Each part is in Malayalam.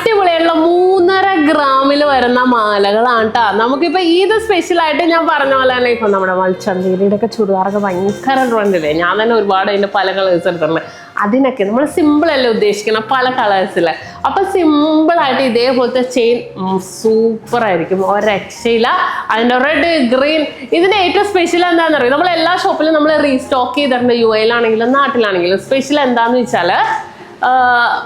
അടിപൊളിയായിട്ടുള്ള 3.5 ഗ്രാമിൽ വരുന്ന മാലകളാണ് കേട്ടോ. നമുക്കിപ്പോൾ ഇത് സ്പെഷ്യലായിട്ട് ഞാൻ പറഞ്ഞ പോലെ തന്നെ ഇപ്പം നമ്മുടെ മൾച്ചന്തേരിയുടെ ഒക്കെ ചുരിദാറൊക്കെ ഭയങ്കര ട്രെൻഡില്ലേ. ഞാൻ തന്നെ ഒരുപാട് അതിൻ്റെ പല കളേഴ്സ് എടുത്തിട്ടുണ്ട്. അതിനൊക്കെ നമ്മൾ സിമ്പിളല്ലേ ഉദ്ദേശിക്കണം, പല കളേഴ്സില്. അപ്പം സിമ്പിളായിട്ട് ഇതേപോലത്തെ ചെയിൻ സൂപ്പർ ആയിരിക്കും, ഒരക്ഷയില്ല. അതിൻ്റെ റെഡ്, ഗ്രീൻ. ഇതിൻ്റെ ഏറ്റവും സ്പെഷ്യൽ എന്താണെന്ന് അറിയാം, നമ്മൾ എല്ലാ ഷോപ്പിലും നമ്മൾ റീസ്റ്റോക്ക് ചെയ്തിട്ടുണ്ട്. UAE ലാണെങ്കിലും നാട്ടിലാണെങ്കിലും. സ്പെഷ്യൽ എന്താണെന്ന് വെച്ചാൽ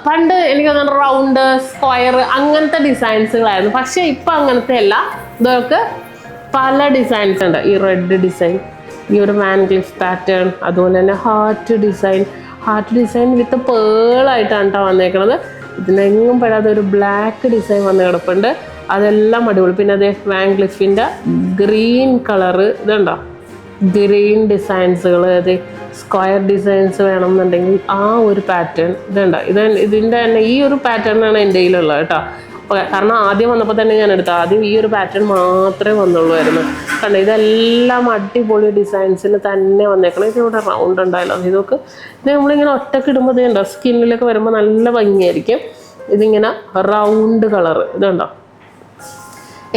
പണ്ട് എനിക്ക് തോന്നുന്നു റൗണ്ട്, സ്ക്വയർ അങ്ങനത്തെ ഡിസൈൻസുകളായിരുന്നു. പക്ഷെ ഇപ്പം അങ്ങനത്തെ അല്ല. ഇതൊക്കെ പല ഡിസൈൻസ് ഉണ്ട്. ഈ റെഡ് ഡിസൈൻ, ഈ ഒരു വാൻ ക്ലിഫ് പാറ്റേൺ, അതുപോലെ തന്നെ ഹാർട്ട് ഡിസൈൻ വിത്ത് പേളായിട്ടാണ് കേട്ടോ വന്നേക്കുന്നത്. ഇതിനെങ്ങും പെടാതെ ഒരു ബ്ലാക്ക് ഡിസൈൻ വന്ന് കിടപ്പുണ്ട്. അതെല്ലാം അടിപൊളി. പിന്നെ അതേ വാൻ ക്ലിഫിൻ്റെ ഗ്രീൻ കളറ് ഇതുണ്ടോ, ഗ്രീൻ ഡിസൈൻസുകൾ. അത് സ്ക്വയർ ഡിസൈൻസ് വേണമെന്നുണ്ടെങ്കിൽ ആ ഒരു പാറ്റേൺ ഇതുണ്ടോ. ഇതിൻ്റെ തന്നെ ഈ ഒരു പാറ്റേണാണ് എൻ്റെ കയ്യിലുള്ളത് കേട്ടോ. കാരണം ആദ്യം വന്നപ്പോൾ തന്നെ ഞാൻ എടുത്തു. ആദ്യം ഈ ഒരു പാറ്റേൺ മാത്രമേ വന്നുള്ളൂമായിരുന്നു. കണ്ടോ, ഇതെല്ലാം അടിപൊളി ഡിസൈൻസിന് തന്നെ വന്നേക്കണം. ഇതിവിടെ റൗണ്ട് ഉണ്ടായല്ലോ. ഇതൊക്കെ ഇത് നമ്മളിങ്ങനെ ഒറ്റക്ക് ഇടുമ്പോൾ ഇതുണ്ടോ, സ്കിന്നിലൊക്കെ വരുമ്പോൾ നല്ല ഭംഗിയായിരിക്കും. ഇതിങ്ങനെ റൗണ്ട് കളറ് ഇതുണ്ടോ.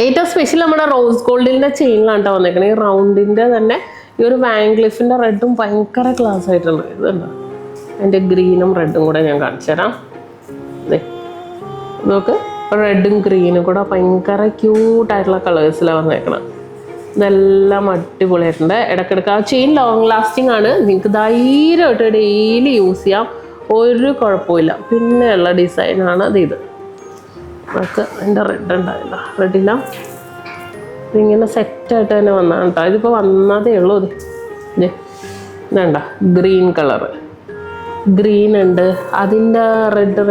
ഏറ്റവും സ്പെഷ്യൽ നമ്മുടെ റോസ് ഗോൾഡിൻ്റെ ചെയിനിലാണ് കേട്ടോ വന്നേക്കണേ. ഈ റൗണ്ടിൻ്റെ തന്നെ ഈ ഒരു വാൻ ക്ലിഫിൻ്റെ റെഡും ഭയങ്കര ക്ലാസ് ആയിട്ടുണ്ട്. ഇതുണ്ടോ, അതിൻ്റെ ഗ്രീനും റെഡും കൂടെ ഞാൻ കാണിച്ചു തരാം. അതെ, നോക്ക്, റെഡും ഗ്രീനും കൂടെ ഭയങ്കര ക്യൂട്ടായിട്ടുള്ള കളേഴ്സിലാണ് വന്നേക്കണം. ഇതെല്ലാം അടിപൊളിയായിട്ടുണ്ട്. ഇടയ്ക്കിടയ്ക്ക് ആ ചെയിൻ ലോങ് ലാസ്റ്റിംഗ് ആണ്. നിങ്ങൾക്ക് ധൈര്യമായിട്ട് ഡെയിലി യൂസ് ചെയ്യാം, ഒരു കുഴപ്പമില്ല. പിന്നെയുള്ള ഡിസൈനാണ് ഇത്. നമുക്ക് അതിൻ്റെ റെഡ് ഉണ്ടാവില്ല, റെഡില്ല. ഇതിങ്ങനെ സെറ്റായിട്ട് തന്നെ വന്നതാണ് കേട്ടോ. ഇതിപ്പോൾ വന്നതേ ഉള്ളൂ. ഇതേണ്ട ഗ്രീൻ കളറ്, ഗ്രീൻ ഉണ്ട്. അതിൻ്റെ റെഡ്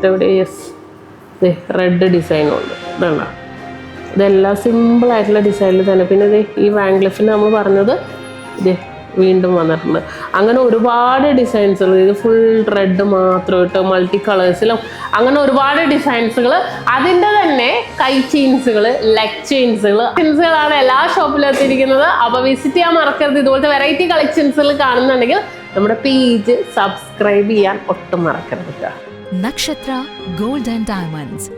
എവിടെ യെസ്, റെഡ് ഡിസൈനും ഉണ്ട്. ഇതേണ്ട, ഇതെല്ലാം സിമ്പിളായിട്ടുള്ള ഡിസൈനിൽ തന്നെ. പിന്നെ ഇത് ഈ വാൻ ക്ലിഫിന് നമ്മൾ പറഞ്ഞത് വീണ്ടും വന്നിട്ടുണ്ട്. അങ്ങനെ ഒരുപാട് ഡിസൈൻസുകൾ. ഇത് ഫുൾ റെഡ് മാത്രം ഇട്ട് മൾട്ടി കളേഴ്സിലും അങ്ങനെ ഒരുപാട് ഡിസൈൻസുകൾ. അതിൻ്റെ തന്നെ കൈ ചെയിൻസുകൾ, ലെഗ് ചെയിൻസുകളാണ് എല്ലാ ഷോപ്പിലും എത്തിയിരിക്കുന്നത്. അപ്പോൾ വിസിറ്റ് ചെയ്യാൻ മറക്കരുത്. ഇതുപോലത്തെ വെറൈറ്റി കളക്ഷൻസുകൾ കാണുന്നുണ്ടെങ്കിൽ നമ്മുടെ പേജ് സബ്സ്ക്രൈബ് ചെയ്യാൻ ഒട്ടും മറക്കരുത്. നക്ഷത്ര ഗോൾഡ് ആൻഡ് ഡയമണ്ട്സ്,